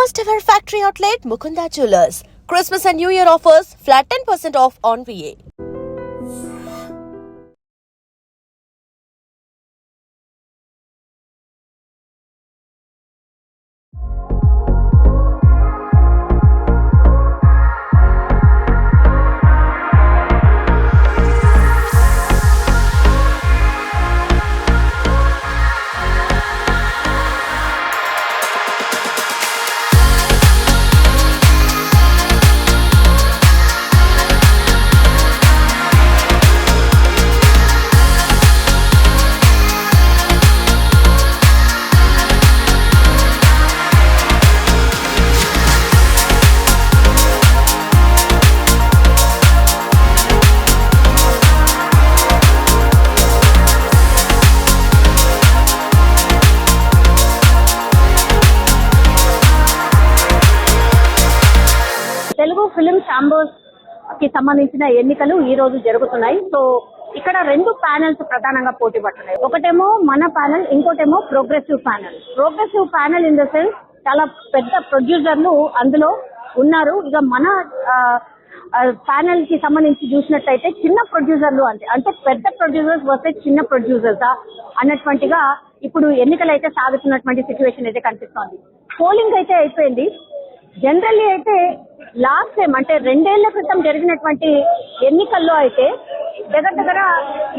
First ever factory outlet Mukunda Jewelers. Christmas and New Year offers flat 10% off on VA. Telugu film chambers కి సంబంధించిన ఎన్నికలు ఈ రోజు జరుగుతున్నాయి. సో ఇక్కడ రెండు ప్యానెల్స్ ప్రధానంగా పోటీ పడుతున్నాయి. ఒకటేమో మన ప్యానెల్, ఇంకోటేమో progressive panel. Progressive panel in the sense చాలా పెద్ద ప్రొడ్యూసర్లు అందులో ఉన్నారు. ఇక మన ప్యానెల్ కి సంబంధించి చూసినట్టయితే చిన్న ప్రొడ్యూసర్లు అంటే పెద్ద ప్రొడ్యూసర్స్ వర్సెస్ చిన్న ప్రొడ్యూసర్స్ అన్నటువంటిగా ఇప్పుడు ఎన్నికలు అయితే సాగుతున్నటువంటి సిచ్యువేషన్ అయితే కనిపిస్తోంది. పోలింగ్ అయితే అయిపోయింది. జనరల్లీ అయితే లాస్ట్ టైం అంటే 2 ఏళ్ల క్రితం జరిగినటువంటి ఎన్నికల్లో అయితే దగ్గర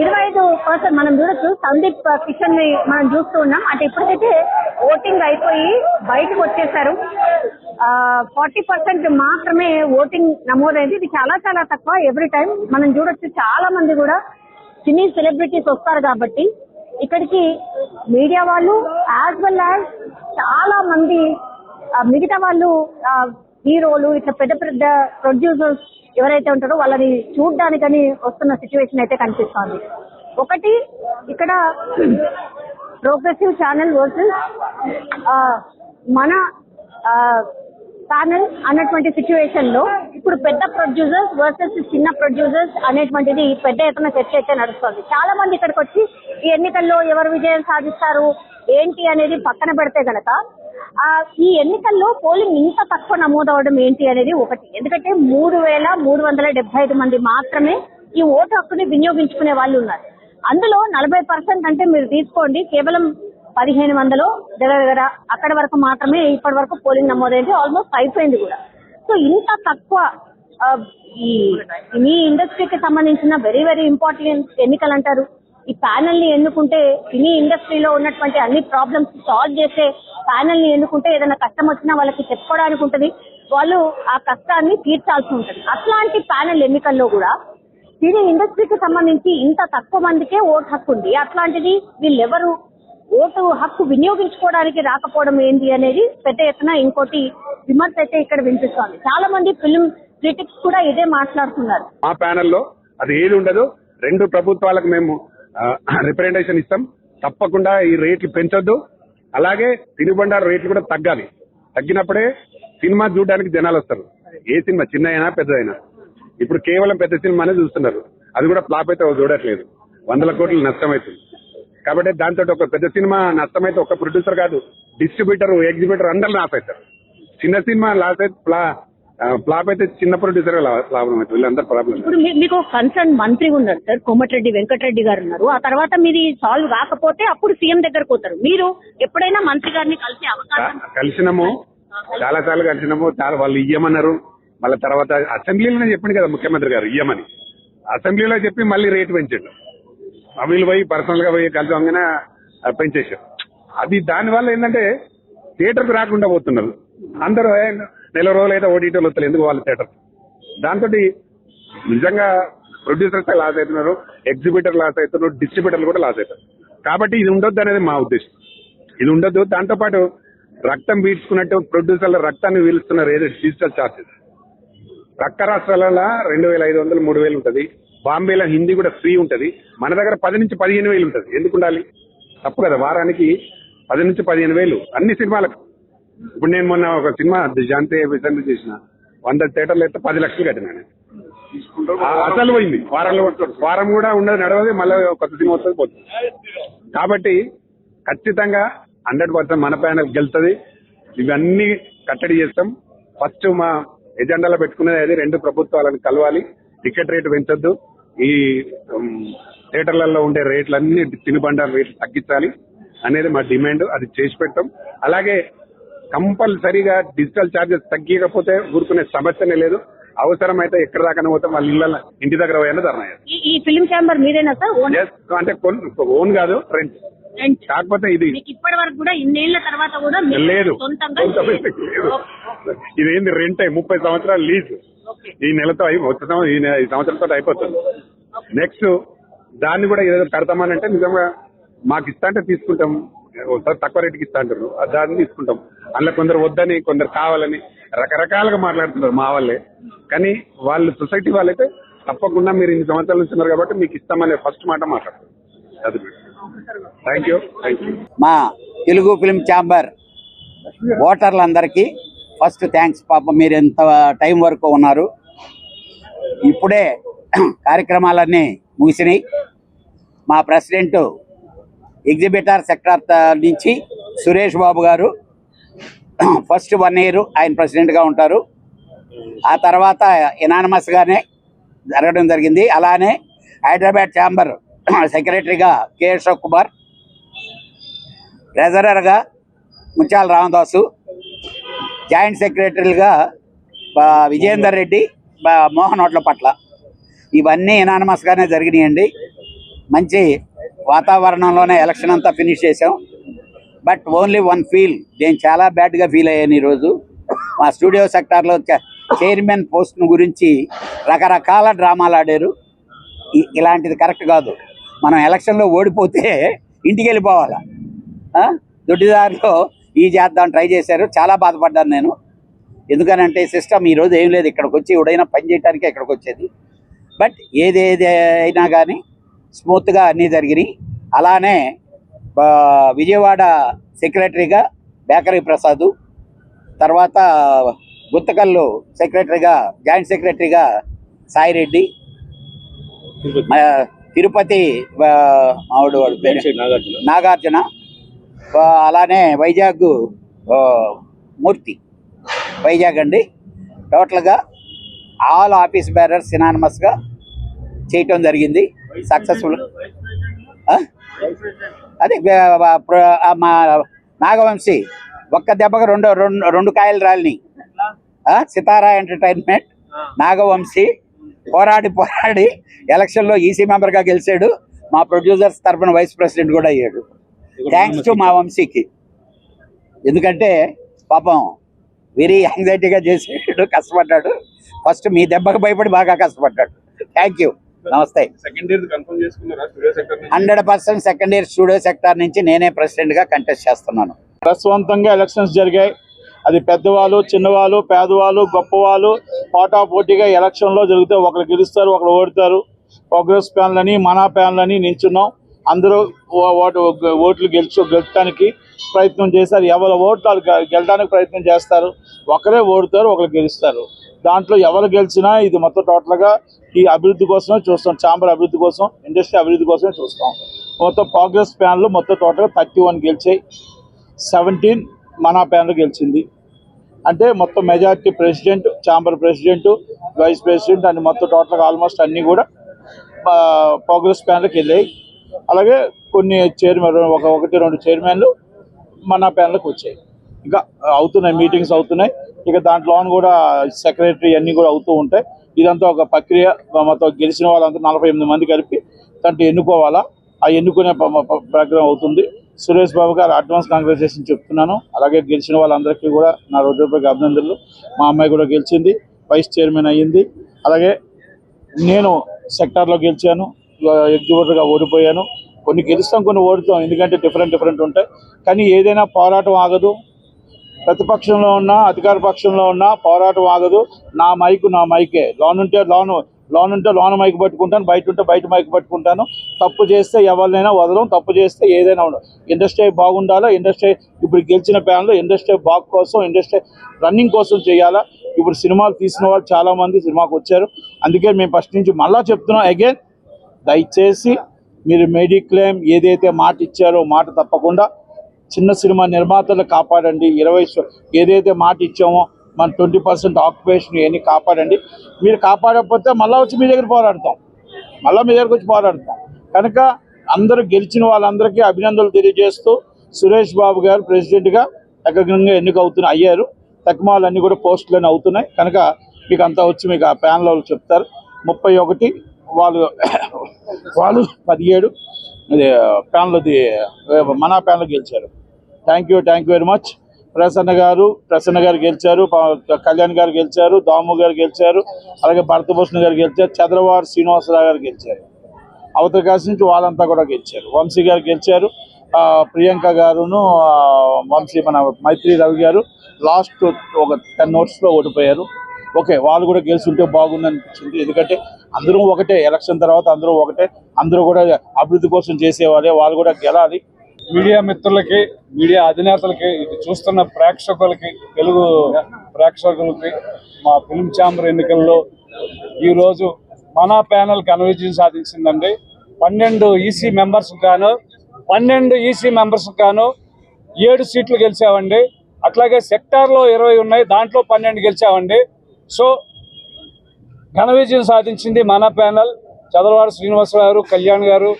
25% మనం చూడొచ్చు. సందీప్ కిషన్ ని మనం చూస్తూ ఉన్నాం. అంటే ఇప్పటికైతే ఓటింగ్ అయిపోయి బయటకు వచ్చేసారు. 40% మాత్రమే ఓటింగ్ నమోదైంది. ఇది చాలా చాలా తక్కువ. ఎవ్రీ టైం మనం చూడొచ్చు చాలా మంది కూడా సినీ సెలబ్రిటీస్ వస్తారు కాబట్టి ఇక్కడికి మీడియా వాళ్ళు యాజ్ వెల్ యాజ్ చాలా మంది మిగతా వాళ్ళు హీరోలు ఇట్లా పెద్ద పెద్ద ప్రొడ్యూసర్స్ ఎవరైతే ఉంటారో వాళ్ళని చూడడానికని వస్తున్న సిచ్యువేషన్ అయితే కనిపిస్తోంది. ఒకటి ఇక్కడ ప్రోగ్రెసివ్ ఛానల్ వర్సెస్ మన ఛానల్ అన్నటువంటి సిచ్యువేషన్ లో ఇప్పుడు పెద్ద ప్రొడ్యూసర్స్ వర్సెస్ చిన్న ప్రొడ్యూసర్స్ అనేటువంటిది పెద్ద ఎత్తున చర్చ అయితే నడుస్తుంది. చాలా మంది ఇక్కడికి వచ్చి ఈ ఎన్నికల్లో ఎవరు విజయం సాధిస్తారు ఏంటి అనేది పక్కన పెడితే గనక ఈ ఎన్నికల్లో పోలింగ్ ఇంత తక్కువ నమోదవడం ఏంటి అనేది ఒకటి. ఎందుకంటే 3,375 మంది మాత్రమే ఈ ఓటు హక్కుని వినియోగించుకునే వాళ్ళు ఉన్నారు. అందులో 40% అంటే మీరు తీసుకోండి కేవలం 1,500 దగ్గర అక్కడ వరకు మాత్రమే ఇప్పటి వరకు పోలింగ్ నమోదైంది. ఆల్మోస్ట్ అయిపోయింది కూడా. సో ఇంత తక్కువ ఈ ఇండస్ట్రీకి సంబంధించిన వెరీ వెరీ ఇంపార్టెంట్ ఎన్నికలు అంటారు. ఈ ప్యానెల్ ని ఎన్నుకుంటే సినీ ఇండస్ట్రీలో ఉన్నటువంటి అన్ని ప్రాబ్లమ్స్ సాల్వ్ చేసే ప్యానెల్ ని ఎన్నుకుంటే ఏదైనా కష్టం వచ్చినా వాళ్ళకి చెప్పుకోవడానికి ఉంటుంది. వాళ్ళు ఆ కష్టాన్ని తీర్చాల్సి ఉంటుంది. అట్లాంటి ప్యానెల్ ఎన్నికల్లో కూడా సినీ ఇండస్ట్రీకి సంబంధించి ఇంత తక్కువ మందికే ఓటు హక్కు ఉంది. అట్లాంటిది వీళ్ళెవరు ఓటు హక్కు వినియోగించుకోవడానికి రాకపోవడం ఏంటి అనేది పెద్ద ఎత్తున ఇంకోటి విమర్శ అయితే ఇక్కడ వినిపిస్తోంది. చాలా మంది ఫిల్మ్ క్రిటిక్స్ కూడా ఇదే మాట్లాడుతున్నారు. మా ప్యానెల్లో అది ఏది ఉండదు. రెండు ప్రభుత్వాలకు మేము రిప్రజెంటేషన్ ఇస్తాం. తప్పకుండా ఈ రేట్లు పెంచొద్దు. అలాగే తినుబండారు రేట్లు కూడా తగ్గాలి. తగ్గినప్పుడే సినిమా చూడడానికి జనాలు వస్తారు. ఏ సినిమా చిన్న అయినా పెద్దదైనా. ఇప్పుడు కేవలం పెద్ద సినిమానే చూస్తున్నారు. అది కూడా ఫ్లాప్ అయితే చూడట్లేదు. 100 కోట్లు నష్టం అవుతుంది. కాబట్టి దాంతో ఒక పెద్ద సినిమా నష్టమైతే ఒక ప్రొడ్యూసర్ కాదు, డిస్ట్రిబ్యూటర్, ఎగ్జిబ్యూటర్ అందరూ లాస్ అవుతారు. చిన్న సినిమా లాస్ అయితే ఫ్లాప్ అయితే చిన్న ప్రొడ్యూసర్ లాభం అవుతుంది. వీళ్ళందరూ ప్రాబ్లం. ఇప్పుడు మీకు కన్సర్న్ మంత్రి ఉన్నారు సార్, కోమటిరెడ్డి వెంకటరెడ్డి గారు ఉన్నారు. ఆ తర్వాత మీది సాల్వ్ కాకపోతే అప్పుడు సీఎం దగ్గరకు పోతారు. మీరు ఎప్పుడైనా మంత్రి గారిని కలిసే అవకాశం? కలిసినాము, చాలా సార్లు కలిసినాము. చాలా వాళ్ళు ఇయ్యమన్నారు. మళ్ళీ తర్వాత అసెంబ్లీలోనే చెప్పింది కదా ముఖ్యమంత్రి గారు ఇయ్యమని. అసెంబ్లీలో చెప్పి మళ్ళీ రేటు పెంచాడు. వీళ్ళు పోయి పర్సనల్ గా పోయి కలిసి పెంచేశారు. అది దానివల్ల ఏంటంటే థియేటర్కు రాకుండా పోతున్నారు అందరూ. నెల రోజులు అయితే ఓటీటీలు వస్తారు ఎందుకు వాళ్ళ థియేటర్. దాంతో నిజంగా ప్రొడ్యూసర్స్ లాస్ అవుతున్నారు, ఎగ్జిబ్యూటర్ లాస్ అవుతున్నారు, డిస్ట్రిబ్యూటర్లు కూడా లాస్ అవుతారు. కాబట్టి ఇది ఉండొద్దు అనేది మా ఉద్దేశం. ఇది ఉండొద్దు. దాంతోపాటు రక్తం పీల్చుకున్నట్టు ప్రొడ్యూసర్ల రక్తాన్ని పీలుస్తున్నారు. ఏదో డిజిటల్ ఛార్జెస్ పక్క రాష్ట్రాలలో 2,500, 3,000 ఉంటుంది. బాంబేలో హిందీ కూడా ఫ్రీ ఉంటుంది. మన దగ్గర 10 నుంచి 15,000 ఉంటుంది. ఎందుకు ఉండాలి? తప్పు కదా. వారానికి 10 నుంచి 15,000 అన్ని సినిమాలకు. ఇప్పుడు నేను మొన్న ఒక సినిమా జాంతే విసర్జన చేసిన 100 థియేటర్లు అయితే 10 లక్షలు కట్టినా. అసలు పోయింది. వారం కూడా ఉండదు, నడవదు. మళ్ళీ కొత్త సినిమా వస్తుంది, పోతుంది. కాబట్టి ఖచ్చితంగా 100% మన ప్యానెల్ గెలుతుంది. ఇవన్నీ కట్టడి చేస్తాం. ఫస్ట్ మా ఎజెండాలో పెట్టుకునేది అది, 2 ప్రభుత్వాలను కలవాలి, టికెట్ రేటు పెంచొద్దు, ఈ థియేటర్లలో ఉండే రేట్లన్నీ తినుబండారు రేట్లు తగ్గించాలి అనేది మా డిమాండ్. అది చేసి పెట్టాం. అలాగే కంపల్సరీగా డిజిటల్ ఛార్జెస్ తగ్గకపోతే ఊరుకునే సమస్యనే లేదు. అవసరమైతే ఎక్కడ దాకా పోతే వాళ్ళ ఇంటి దగ్గర పోయినా ధర్నా చేస్తాం. ఈ ఫిలిం ఛాంబర్ మీరేనా సార్? Yes, అంటే ఓన్ కాదు, ఫ్రెండ్స్. కాకపోతే ఇది ఇప్పటి వరకు కూడా ఇన్నేళ్ల తర్వాత కూడా లేదు, సొంతంగా లేదు. ఇదేంది రెంట్ 30 సంవత్సరాలు లీజ్. ఈ నెలతో ఈ సంవత్సరంతో అయిపోతుంది. నెక్స్ట్ దాన్ని కూడా ఏదో కడతామనంటే నిజంగా మాకు ఇస్తా అంటే తీసుకుంటాం. ఒకసారి తక్కువ రేటుకి ఇస్తా అంటారు, దాన్ని తీసుకుంటాం. అందులో కొందరు వద్దని, కొందరు కావాలని రకరకాలుగా మాట్లాడుతున్నారు మా వాళ్ళే. కానీ వాళ్ళు సొసైటీ వాళ్ళైతే తప్పకుండా మీరు ఇన్ని సంవత్సరాల నుంచి ఉన్నారు కాబట్టి మీకు ఇస్తామనే ఫస్ట్ మాట మాట్లాడతారు. అది థ్యాంక్ యూ. మా తెలుగు ఫిల్మ్ ఛాంబర్ ఓటర్లందరికీ ఫస్ట్ థ్యాంక్స్. పాపం మీరు ఎంత టైం వరకు ఉన్నారు. ఇప్పుడే కార్యక్రమాలన్నీ ముగిసినాయి. మా ప్రెసిడెంట్ ఎగ్జిబిటర్ సెక్టార్ నుంచి సురేష్ బాబు గారు ఫస్ట్ 1 year ఆయన ప్రెసిడెంట్గా ఉంటారు. ఆ తర్వాత ఎనానమస్గానే జరగడం జరిగింది. అలానే హైదరాబాద్ ఛాంబర్ సెక్రటరీగా కె అశోక్ కుమార్, ట్రెజరర్గా ముత్యాల రామదాసు, జాయింట్ సెక్రటరీలుగా విజయేందర్ రెడ్డి, మోహన్ ఓట్ల పట్ల, ఇవన్నీ ఎనానమస్గానే జరిగినాయండి. మంచి వాతావరణంలోనే ఎలక్షన్ అంతా ఫినిష్ చేసాం. బట్ ఓన్లీ వన్ ఫీల్, నేను చాలా బ్యాడ్గా ఫీల్ అయ్యాను ఈరోజు. మా స్టూడియో సెక్టార్లో చైర్మన్ పోస్ట్ గురించి రకరకాల డ్రామాలు ఆడారు. ఇలాంటిది కరెక్ట్ కాదు. మనం ఎలక్షన్లో ఓడిపోతే ఇంటికి వెళ్ళిపోవాలా? దొడ్డిదారిలో ఈ చేద్దాం ట్రై చేశారు. చాలా బాధపడ్డాను నేను. ఎందుకనంటే సిస్టమ్ ఈరోజు ఏం లేదు. ఇక్కడికి వచ్చి ఎవడైనా పని చేయడానికే ఇక్కడికి వచ్చేది. బట్ ఏదేది అయినా కానీ స్మూత్గా అన్నీ జరిగినాయి. అలానే విజయవాడ సెక్రటరీగా బేకరీ ప్రసాద్, తర్వాత గుత్తకల్లు సెక్రటరీగా జాయింట్ సెక్రటరీగా సాయిరెడ్డి, తిరుపతి మావుడు వాడు నాగార్జున, అలానే వైజాగ్ మూర్తి, వైజాగ్ అండి. టోటల్గా ఆల్ ఆఫీస్ బేరర్స్ సినానమస్గా చేయటం జరిగింది. సక్సెస్ఫుల్. అదే మా నాగవంశీ ఒక్క దెబ్బగా రెండు కాయలు రాలిని. సితారా ఎంటర్టైన్మెంట్ నాగవంశీ పోరాడి ఎలక్షన్లో ఈసీ మెంబర్గా గెలిచాడు. మా ప్రొడ్యూసర్స్ తరఫున వైస్ ప్రెసిడెంట్ కూడా అయ్యాడు. థ్యాంక్స్ టు మా వంశీకి. ఎందుకంటే పాపం వెరీ యాంగ్జైటీగా చేసాడు, కష్టపడ్డాడు. ఫస్ట్ మీ దెబ్బకు భయపడి బాగా కష్టపడ్డాడు. Thank you. నమస్తే. 100% సెకండ్ ఇయర్ స్టూడియో సెక్టార్ నుంచి నేనే ప్రెసిడెంట్గా కంటెస్ట్ చేస్తున్నాను. ప్రశాంతంగా ఎలక్షన్స్ జరిగాయి. అది పెద్దవాళ్ళు, చిన్నవాళ్ళు, పేదవాళ్ళు, గొప్పవాళ్ళు పోటాపోటీగా ఎలక్షన్లో జరిగితే ఒకరు గెలుస్తారు, ఒకరు ఓడతారు. కాంగ్రెస్ ప్యాన్లని, మన ప్యాన్లని నించున్నాం. అందరూ ఓట్లు గెలుచడానికి ప్రయత్నం చేశారు. ఎవరు ఓట్లు గెలడానికి ప్రయత్నం చేస్తారు. ఒకరే ఓడుతారు, ఒకరు గెలుస్తారు. దాంట్లో ఎవరు గెలిచినా ఇది మొత్తం టోటల్గా ఈ అభివృద్ధి కోసమే చూస్తాం. ఛాంబర్ అభివృద్ధి కోసం, ఇండస్ట్రీ అభివృద్ధి కోసమే చూస్తాం. మొత్తం కాంగ్రెస్ ప్యాన్లు మొత్తం టోటల్గా 31 గెలిచాయి. 17 మన ప్యాన్లు గెలిచింది. అంటే మొత్తం majority president, chamber president, vice president అని మొత్తం టోటల్గా ఆల్మోస్ట్ అన్నీ కూడా కాంగ్రెస్ ప్యాన్లకు వెళ్ళాయి. అలాగే కొన్ని చైర్మన్, 1-2 చైర్మన్లు మన ప్యాన్లకు వచ్చాయి. ఇంకా అవుతున్నాయి, మీటింగ్స్ అవుతున్నాయి. ఇక దాంట్లో కూడా సెక్రటరీ అన్నీ కూడా అవుతూ ఉంటాయి. ఇదంతా ఒక ప్రక్రియ. మొత్తం గెలిచిన వాళ్ళంతా 48 మంది కలిపి దాంట్లో ఎన్నుకోవాలా. ఆ ఎన్నుకునే ప్రక్రియ అవుతుంది. సురేష్ బాబు గారు అడ్వాన్స్ కాంగ్రాచులేషన్ చెప్తున్నాను. అలాగే గెలిచిన వాళ్ళందరికీ కూడా నా హృదయపూర్వక అభినందనలు. మా అమ్మాయి కూడా గెలిచింది, వైస్ చైర్మన్ అయ్యింది. అలాగే నేను సెక్టార్లో గెలిచాను, ఎగ్జిక్యూటివ్గా ఓడిపోయాను. కొన్ని గెలుస్తాం, కొన్ని ఓడుతాం. ఎందుకంటే డిఫరెంట్ ఉంటాయి. కానీ ఏదైనా పోరాటం ఆగదు. ప్రతిపక్షంలో ఉన్నా, అధికార పక్షంలో ఉన్నా పోరాటం ఆగదు. నా మైకే. లోన్ ఉంటే లోన్ మైక్ పట్టుకుంటాను, బయట ఉంటే బయట మైక్ పట్టుకుంటాను. తప్పు చేస్తే ఎవరినైనా వదలం, తప్పు చేస్తే ఏదైనా ఉండదు. ఇండస్ట్రీ బాగుండాలా. ఇండస్ట్రీ ఇప్పుడు గెలిచిన ప్యాన్లో ఇండస్ట్రీ బాగు కోసం, ఇండస్ట్రీ రన్నింగ్ కోసం చేయాలా. ఇప్పుడు సినిమాలు తీసిన వాళ్ళు చాలామంది సినిమాకి వచ్చారు. అందుకే మేము ఫస్ట్ నుంచి మళ్ళా చెప్తున్నాం అగైన్, దయచేసి మీరు మెడిక్లెయిమ్ ఏదైతే మాట ఇచ్చారో మాట తప్పకుండా చిన్న సినిమా నిర్మాతలు కాపాడండి. ఏదైతే మాట ఇచ్చామో మన 20% ఆక్యుపేషన్ ఇవన్నీ కాపాడండి. మీరు కాపాడకపోతే మళ్ళీ వచ్చి మీ దగ్గర పోరాడతాం, మీ దగ్గరకు వచ్చి పోరాడతాం. కనుక అందరూ గెలిచిన వాళ్ళందరికీ అభినందనలు తెలియజేస్తూ సురేష్ బాబు గారు ప్రెసిడెంట్గా ఏకంగా అయ్యారు. తక్కువలు అన్నీ కూడా పోస్టులన్నీ అవుతున్నాయి. కనుక మీకు అంతా వచ్చి మీకు ఆ ప్యానల్ వాళ్ళు చెప్తారు. 31 వాళ్ళు 17 ప్యానల్ది మన ప్యానల్ గెలిచారు. Thank you very much. Prasanna గారు గెలిచారు, కళ్యాణ్ గారు గెలిచారు, దాము గారు గెలిచారు, అలాగే భరతభూషణ్ గారు గెలిచారు, చంద్రబాబు శ్రీనివాసరావు గారు గెలిచారు. అవతల కాసి నుంచి వాళ్ళంతా కూడా గెలిచారు. వంశీ గారు గెలిచారు, ప్రియాంక గారును వంశీ మన మైత్రి రవి గారు లాస్ట్ ఒక 10 ఓట్స్లో ఓడిపోయారు. ఓకే, వాళ్ళు కూడా గెలిచి ఉంటే బాగుంది అనిపించింది. ఎందుకంటే అందరూ ఒకటే, ఎలక్షన్ తర్వాత అందరూ ఒకటే, అందరూ కూడా అభివృద్ధి కోసం చేసేవాళ్ళే, వాళ్ళు కూడా గెలాలి. మీడియా మిత్రులకి, మీడియా అధినేతలకి, ఇది చూస్తున్న ప్రేక్షకులకి, తెలుగు ప్రేక్షకులకి మా ఫిల్మ్ ఛాంబర్ ఎన్నికల్లో ఈరోజు మన ప్యానెల్ ఘన విజయం సాధించిందండి. 12 ఈసీ మెంబర్స్ గాను 7 సీట్లు గెలిచామండి. అట్లాగే సెక్టార్లో 20 ఉన్నాయి, దాంట్లో 12 గెలిచామండి. సో ఘన విజయం సాధించింది మన ప్యానెల్. చంద్రబాబు శ్రీనివాసరావు గారు, కళ్యాణ్ గారు,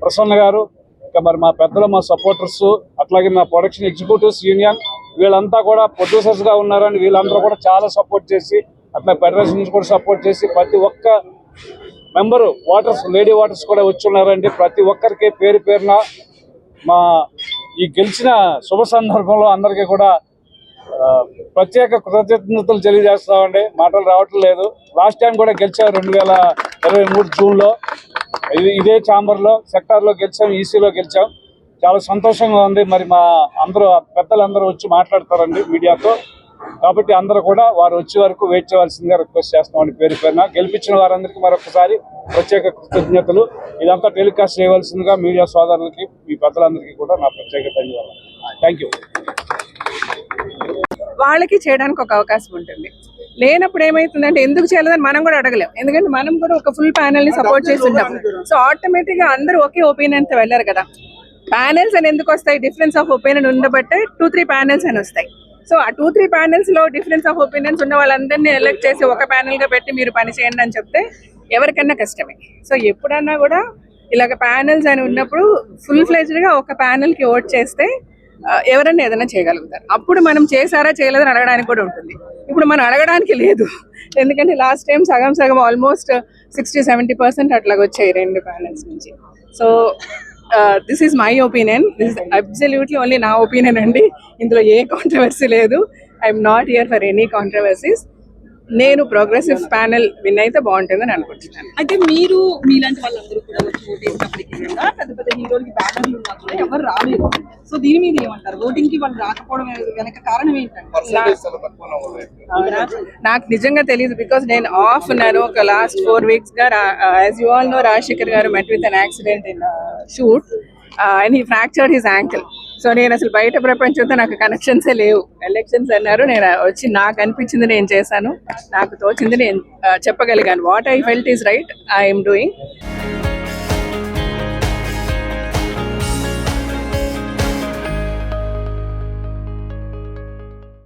ప్రసన్న గారు, ఇంకా మరి మా పెద్దలు, మా సపోర్టర్స్, అట్లాగే మా ప్రొడక్షన్ ఎగ్జిక్యూటివ్స్ యూనియన్ వీళ్ళంతా కూడా ప్రొడ్యూసర్స్గా ఉన్నారని వీళ్ళందరూ కూడా చాలా సపోర్ట్ చేసి, అట్లా ఫెడరేషన్ నుంచి కూడా సపోర్ట్ చేసి ప్రతి ఒక్క మెంబరు లేడీ ఓటర్స్ కూడా వచ్చి ఉన్నారండి. ప్రతి ఒక్కరికి పేరు పేరున మా ఈ గెలిచిన శుభ సందర్భంలో అందరికీ కూడా ప్రత్యేక కృతజ్ఞతలు తెలియజేస్తామండి. మాటలు రావట్లేదు. లాస్ట్ టైం కూడా గెలిచాం 2023 జూన్లో ఇదే ఛాంబర్లో సెక్టార్లో గెలిచాం, ఈసీలో గెలిచాం. చాలా సంతోషంగా ఉంది. మరి మా పెద్దలందరూ వచ్చి మాట్లాడతారండి మీడియాతో. కాబట్టి అందరూ కూడా వారు వచ్చే వరకు వెయిట్ చేయవలసిందిగా రిక్వెస్ట్ చేస్తామండి. పేరు పేరున గెలిపించిన వారందరికీ మరొకసారి ప్రత్యేక కృతజ్ఞతలు. ఇదంతా టెలికాస్ట్ చేయవలసిందిగా మీడియా సోదరులకి, మీ పెద్దలందరికీ కూడా నా ప్రత్యేక ధన్యవాదాలు. Thank you. వాళ్ళకి చేయడానికి ఒక అవకాశం ఉంటుంది. లేనప్పుడు ఏమైతుందంటే ఎందుకు చేయలేదని మనం కూడా అడగలేం. ఎందుకంటే మనం కూడా ఒక ఫుల్ ప్యానెల్ ని సపోర్ట్ చేసి ఉంటాం. సో ఆటోమేటిక్ గా అందరూ ఒకే ఒపీనియన్ తో వెళ్ళారు కదా. ప్యానెల్స్ అని ఎందుకు వస్తాయి? డిఫరెన్స్ ఆఫ్ ఒపీనియన్ ఉండబట్టే 2-3 ప్యానెల్స్ అని వస్తాయి. సో ఆ 2-3 ప్యానెల్స్ లో డిఫరెన్స్ ఆఫ్ ఒపీనియన్స్ ఉన్న వాళ్ళందరినీ ఎలెక్ట్ చేసి ఒక ప్యానెల్ గా పెట్టి మీరు పని చేయండి అని చెప్తే ఎవరికన్నా కష్టమే. సో ఎప్పుడన్నా కూడా ఇలాగ ప్యానెల్స్ అని ఉన్నప్పుడు ఫుల్ ఫ్లెజ్డ్ గా ఒక ప్యానెల్ కి ఓట్ చేస్తే ఎవరన్నా ఏదైనా చేయగలుగుతారు. అప్పుడు మనం చేశారా చేయలేదని అడగడానికి కూడా ఉంటుంది. ఇప్పుడు మనం అడగడానికి లేదు. ఎందుకంటే లాస్ట్ టైం సగం ఆల్మోస్ట్ 60-70% అట్లాగ వచ్చాయి 2 ప్యానెల్స్ నుంచి. So this is my opinion. This is absolutely only నా ఒపీనియన్ అండి. ఇందులో ఏ కాంట్రవర్సీ లేదు. I'm not here for any controversies. నేను ప్రోగ్రెసివ్ ప్యానెల్ విన్ అయితే బాగుంటుందని అనుకుంటున్నాను. అయితే మీరు మీలాంటి వాళ్ళందరూ కూడా వచ్చి ఓటేసినప్పటికీ కూడా పెద్ద హీరోలకి బ్యానర్లు ఉన్నా కూడా ఎవరు రాలేదు. సో దీని మీద ఏమంటారు? ఓటింగ్ కి వాళ్ళు రాకపోవడం వెనక కారణం ఏంటంటే నాకు నిజంగా తెలియదు. బికాస్ నేను ఆఫ్ ఉన్నాను ఒక లాస్ట్ 4 weeks గా. As you all know, Rajasekhar garu met with an accident in shoot and he fractured his ankle. So నేను అసలు బయట ప్రపంచంతో నాకు కనెక్షన్సే లేవు. ఎలక్షన్స్ అన్నారు, నేను వచ్చి నాకు అనిపించింది నేను చేశాను, నాకు తోచింది నేను చెప్పగలిగాను. What I felt is right I'm doing.